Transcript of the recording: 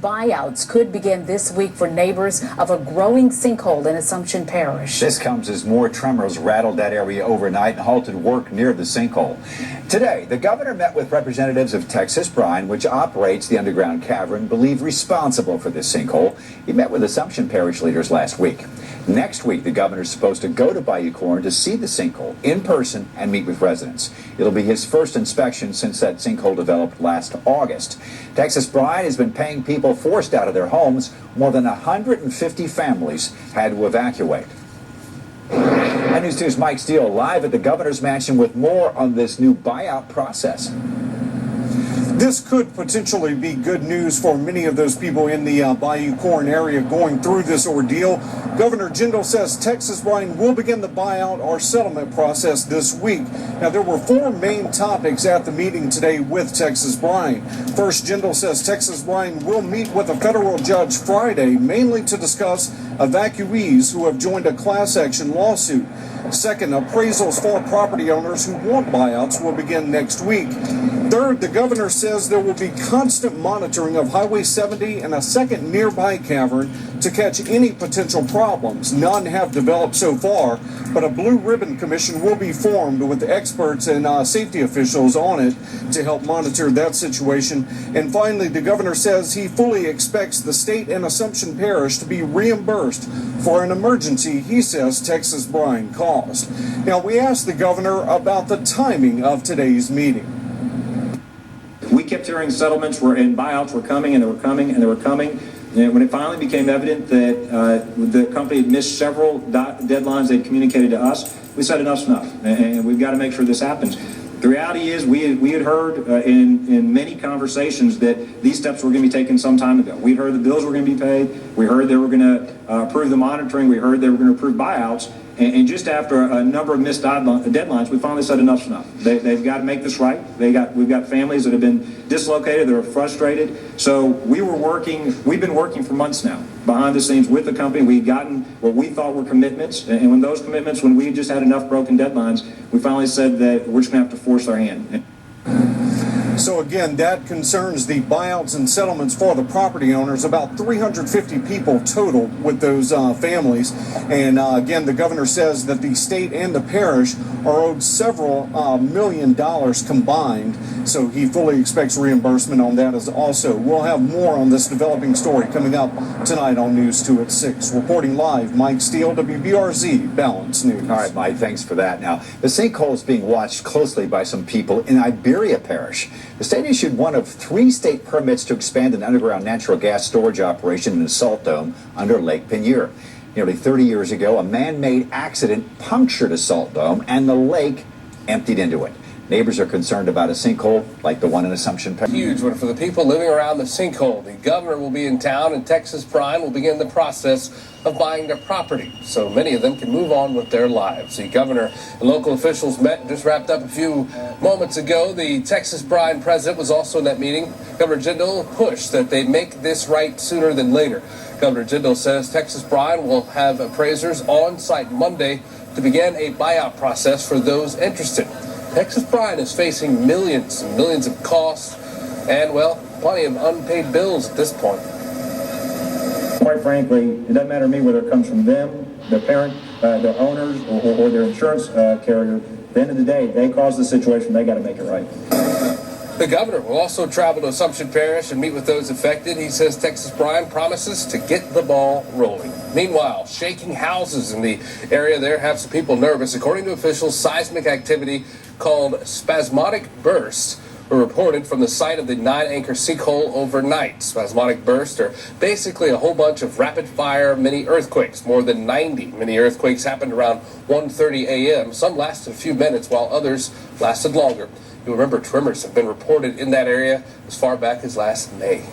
Buyouts could begin this week for neighbors of a growing sinkhole in Assumption Parish. This comes as more tremors rattled that area overnight and halted work near the sinkhole. Today, the governor met with representatives of Texas Brine, which operates the underground cavern believed responsible for this sinkhole. He met with Assumption Parish leaders last week. Next week, the governor is supposed to go to Bayou Corne to see the sinkhole in person and meet with residents. It'll be his first inspection since that sinkhole developed last August. Texas Brine has been paying people forced out of their homes. More than 150 families had to evacuate. And News 2's Mike Steele live at the governor's mansion with more on this new buyout process. This could potentially be good news for many of those people in the Bayou Corne area going through this ordeal. Governor Jindal says Texas Brine will begin the buyout or settlement process this week. Now, there were four main topics at the meeting today with Texas Brine. First, Jindal says Texas Brine will meet with a federal judge Friday, mainly to discuss evacuees who have joined a class action lawsuit. Second, appraisals for property owners who want buyouts will begin next week. Third, the governor says there will be constant monitoring of Highway 70 and a second nearby cavern to catch any potential problems. None have developed so far, but a blue ribbon commission will be formed with experts and safety officials on it to help monitor that situation. And finally, the governor says he fully expects the state and Assumption Parish to be reimbursed for an emergency he says Texas Brine caused. Now, we asked the governor about the timing of today's meeting. We kept hearing settlements and buyouts were coming, and they were coming, and they were coming. And when it finally became evident that the company had missed several deadlines they'd communicated to us, we said enough's enough, and we've got to make sure this happens. The reality is we had heard in many conversations that these steps were going to be taken some time ago. We heard the bills were going to be paid. We heard they were going to approve the monitoring. We heard they were going to approve buyouts. And just after a number of missed deadlines, we finally said enough's enough. They've got to make this right. We've got families that have been dislocated, that are frustrated. So we've been working for months now behind the scenes with the company. We'd gotten what we thought were commitments. And when those commitments, when we just had enough broken deadlines, we finally said that we're just going to have to force our hand. So again, that concerns the buyouts and settlements for the property owners, about 350 people total with those families. And again, the governor says that the state and the parish are owed several $1 million combined. So he fully expects reimbursement on that as also. We'll have more on this developing story coming up tonight on News 2 at 6. Reporting live, Mike Steele, WBRZ Balance News. All right, Mike, thanks for that. Now, the sinkhole is being watched closely by some people in Iberia Parish. The state issued one of 3 state permits to expand an underground natural gas storage operation in a salt dome under Lake Pinier. Nearly 30 years ago, a man-made accident punctured a salt dome and the lake emptied into it. Neighbors are concerned about a sinkhole like the one in Assumption Parish. Huge one for the people living around the sinkhole. The governor will be in town, and Texas Brine will begin the process of buying their property so many of them can move on with their lives. The governor and local officials met and just wrapped up a few moments ago. The Texas Brine president was also in that meeting. Governor Jindal pushed that they make this right sooner than later. Governor Jindal says Texas Brine will have appraisers on site Monday to begin a buyout process for those interested. Texas Brine is facing millions and millions of costs and, well, plenty of unpaid bills at this point. Quite frankly, it doesn't matter to me whether it comes from them, their parent, their owners, or their insurance carrier. At the end of the day, they caused the situation. They got to make it right. The governor will also travel to Assumption Parish and meet with those affected. He says Texas Brine promises to get the ball rolling. Meanwhile, shaking houses in the area there have some people nervous. According to officials, seismic activity called spasmodic bursts were reported from the site of the 9-acre sinkhole overnight. Spasmodic bursts are basically a whole bunch of rapid-fire mini-earthquakes. More than 90 mini-earthquakes happened around 1:30 a.m. Some lasted a few minutes, while others lasted longer. You'll remember tremors have been reported in that area as far back as last May.